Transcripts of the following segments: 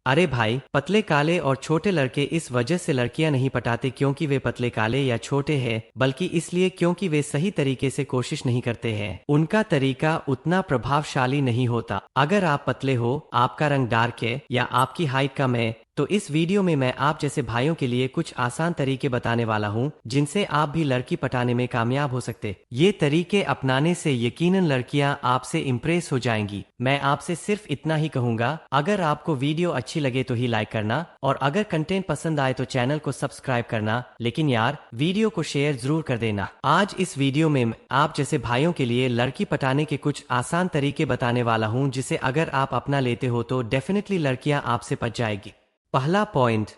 अरे भाई, पतले काले और छोटे लड़के इस वजह से लड़कियां नहीं पटाते क्योंकि वे पतले काले या छोटे हैं, बल्कि इसलिए क्योंकि वे सही तरीके से कोशिश नहीं करते हैं। उनका तरीका उतना प्रभावशाली नहीं होता। अगर आप पतले हो, आपका रंग डार्क है या आपकी हाइट कम है, तो इस वीडियो में मैं आप जैसे भाइयों के लिए कुछ आसान तरीके बताने वाला हूं जिनसे आप भी लड़की पटाने में कामयाब हो सकते। ये तरीके अपनाने से यकीनन लड़कियां आपसे इम्प्रेस हो जाएंगी। मैं आपसे सिर्फ इतना ही कहूंगा, अगर आपको वीडियो अच्छी लगे तो ही लाइक करना, और अगर कंटेंट पसंद आए तो चैनल को सब्सक्राइब करना। लेकिन यार, वीडियो को शेयर जरूर कर देना। आज इस वीडियो में आप जैसे भाइयों के लिए लड़की पटाने के कुछ आसान तरीके बताने वाला हूं जिसे अगर आप अपना लेते हो तो डेफिनेटली लड़कियां आपसे पट जाएगी। पहला पॉइंट,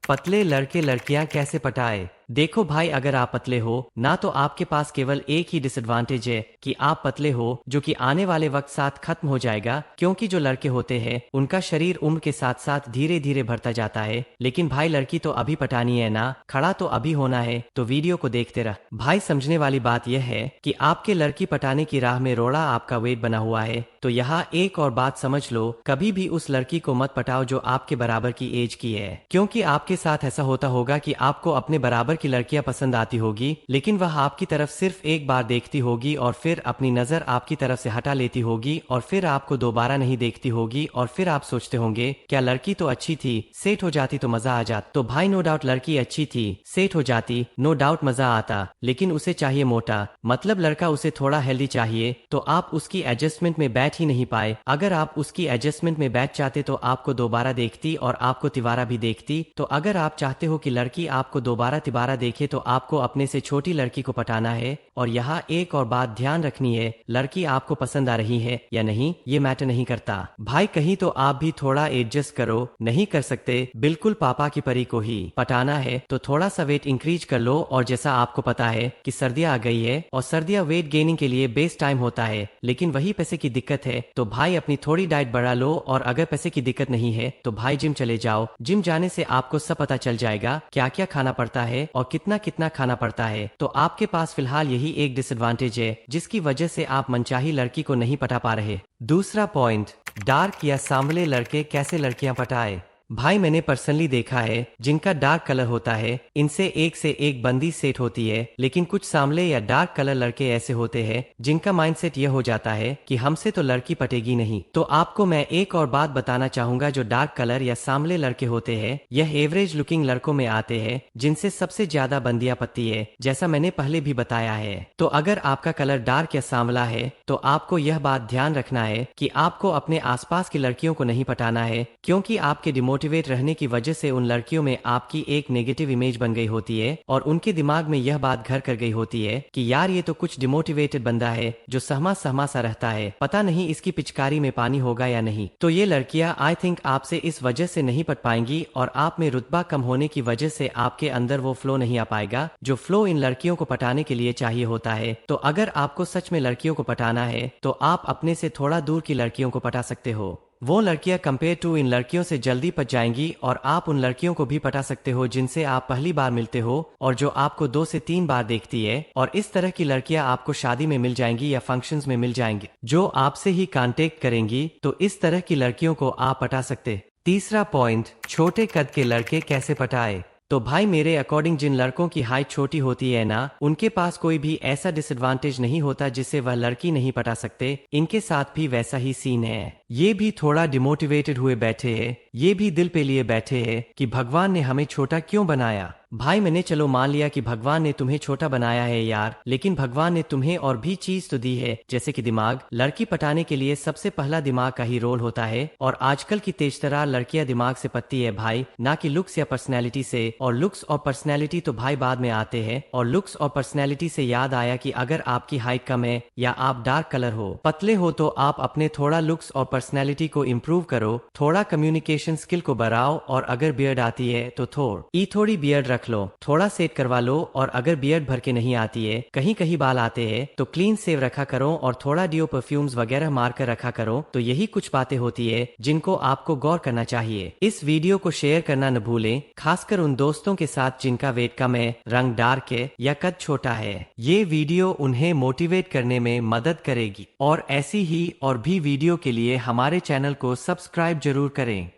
पतले लड़के लड़कियां कैसे पटाए। देखो भाई, अगर आप पतले हो ना तो आपके पास केवल एक ही डिसएडवांटेज है कि आप पतले हो, जो कि आने वाले वक्त साथ खत्म हो जाएगा, क्योंकि जो लड़के होते हैं उनका शरीर उम्र के साथ साथ धीरे धीरे बढ़ता जाता है। लेकिन भाई, लड़की तो अभी पटानी है ना, खड़ा तो अभी होना है, तो वीडियो को देखते रह। भाई, समझने वाली बात यह है कि आपके लड़की पटाने की राह में रोड़ा आपका वेट बना हुआ है। तो यहाँ एक और बात समझ लो, कभी भी उस लड़की को मत पटाओ जो आपके बराबर की एज की है, क्योंकि आपके साथ ऐसा होता होगा कि आपको अपने बराबर की लड़कियां पसंद आती होगी, लेकिन वह आपकी तरफ सिर्फ एक बार देखती होगी और फिर अपनी नजर आपकी तरफ से हटा लेती होगी और फिर आपको दोबारा नहीं देखती होगी, और फिर आप सोचते होंगे क्या लड़की तो अच्छी थी, सेट हो जाती तो मजा आ जाता। तो भाई, नो डाउट लड़की अच्छी थी, सेट हो जाती, नो डाउट मजा आता, लेकिन उसे चाहिए मोटा, मतलब लड़का उसे थोड़ा हेल्दी चाहिए। तो आप उसकी एडजस्टमेंट में बैठ ही नहीं पाए। अगर आप उसकी एडजस्टमेंट में बैठ जाते तो आपको दोबारा देखती और आपको तिबारा भी देखती। तो अगर आप चाहते हो कि लड़की आपको दोबारा तिबारा देखे तो आपको अपने से छोटी लड़की को पटाना है। और यहाँ एक और बात ध्यान रखनी है, लड़की आपको पसंद आ रही है या नहीं ये मैटर नहीं करता। भाई, कहीं तो आप भी थोड़ा एडजस्ट करो। नहीं कर सकते, बिल्कुल पापा की परी को ही पटाना है तो थोड़ा सा वेट इंक्रीज कर लो। और जैसा आपको पता है कि सर्दियां आ गई है और सर्दियां वेट गेनिंग के लिए बेस्ट टाइम होता है, लेकिन वही पैसे की दिक्कत है। तो भाई, अपनी थोड़ी डाइट बढ़ा लो, और अगर पैसे की दिक्कत नहीं है तो भाई जिम चले जाओ। जिम जाने से आपको सब पता चल जाएगा क्या क्या खाना पड़ता है और कितना कितना खाना पड़ता है। तो आपके पास फिलहाल यही एक डिसएडवांटेज है जिसकी वजह से आप मनचाही लड़की को नहीं पटा पा रहे। दूसरा पॉइंट, डार्क या सांवले लड़के कैसे लड़कियां पटाए। भाई, मैंने पर्सनली देखा है जिनका डार्क कलर होता है, इनसे एक से एक बंदी सेट होती है। लेकिन कुछ सांवले या डार्क कलर लड़के ऐसे होते हैं जिनका माइंडसेट यह हो जाता है कि हमसे तो लड़की पटेगी नहीं। तो आपको मैं एक और बात बताना चाहूंगा, जो डार्क कलर या सांवले लड़के होते हैं यह एवरेज लुकिंग लड़कों में आते हैं जिनसे सबसे ज्यादा बंदियां पतती है, जैसा मैंने पहले भी बताया है। तो अगर आपका कलर डार्क या सांवला है तो आपको यह बात ध्यान रखना है कि आपको अपने आसपास की लड़कियों को नहीं पटाना है, क्योंकि आपके डिमोटिवेट रहने की वजह से उन लड़कियों में आपकी एक नेगेटिव इमेज बन गई होती है और उनके दिमाग में यह बात घर कर गई होती है कि यार ये तो कुछ डिमोटिवेटेड बंदा है जो सहमा सहमा सा रहता है, पता नहीं इसकी पिचकारी में पानी होगा या नहीं। तो ये लड़कियां आई थिंक आपसे इस वजह से नहीं पट पाएंगी और आप में रुतबा कम होने की वजह से आपके अंदर वो फ्लो नहीं आ पाएगा जो फ्लो इन लड़कियों को पटाने के लिए चाहिए होता है। तो अगर आपको सच में लड़कियों को पटाना है तो आप अपने से थोड़ा दूर की लड़कियों को पटा सकते हो। वो लड़कियां कंपेयर टू इन लड़कियों से जल्दी पट जाएंगी और आप उन लड़कियों को भी पटा सकते हो जिनसे आप पहली बार मिलते हो और जो आपको 2 से 3 बार देखती है। और इस तरह की लड़कियां आपको शादी में मिल जाएंगी या फंक्शंस में मिल जाएंगी जो आपसे ही कांटेक्ट करेंगी। तो इस तरह की लड़कियों को आप पटा सकते। तीसरा पॉइंट, छोटे कद के लड़के कैसे पटाए। तो भाई, मेरे अकॉर्डिंग जिन लड़कों की हाइट छोटी होती है ना, उनके पास कोई भी ऐसा डिसएडवांटेज नहीं होता जिससे वह लड़की नहीं पटा सकते। इनके साथ भी वैसा ही सीन है। ये भी थोड़ा डिमोटिवेटेड हुए बैठे हैं, ये भी दिल पे लिए बैठे हैं कि भगवान ने हमें छोटा क्यों बनाया। भाई, मैंने चलो मान लिया कि भगवान ने तुम्हें छोटा बनाया है यार, लेकिन भगवान ने तुम्हें और भी चीज तो दी है, जैसे कि दिमाग। लड़की पटाने के लिए सबसे पहला दिमाग का ही रोल होता है और आजकल की तेजतरार लड़कियां दिमाग से पत्ती है भाई, ना कि लुक्स या पर्सनैलिटी से। और लुक्स और पर्सनैलिटी तो भाई बाद में आते हैं। और लुक्स और पर्सनैलिटी से याद आया कि अगर आपकी हाइट कम है या आप डार्क कलर हो, पतले हो, तो आप अपने थोड़ा लुक्स और पर्सनैलिटी को इम्प्रूव करो, थोड़ा कम्युनिकेशन स्किल को बढ़ाओ, और अगर बियर्ड आती है तो थोड़ी बियर्ड रख लो, थोड़ा सेट करवा लो। और अगर बियर्ड भर के नहीं आती है, कहीं कहीं बाल आते हैं, तो क्लीन सेव रखा करो और थोड़ा डियो परफ्यूम्स वगैरह मार कर रखा करो। तो यही कुछ बातें होती है जिनको आपको गौर करना चाहिए। इस वीडियो को शेयर करना न भूलें, खासकर उन दोस्तों के साथ जिनका वेट कम है, रंग डार्क है या कद छोटा है। ये वीडियो उन्हें मोटिवेट करने में मदद करेगी। और ऐसी ही और भी वीडियो के लिए हमारे चैनल को सब्सक्राइब जरूर करें।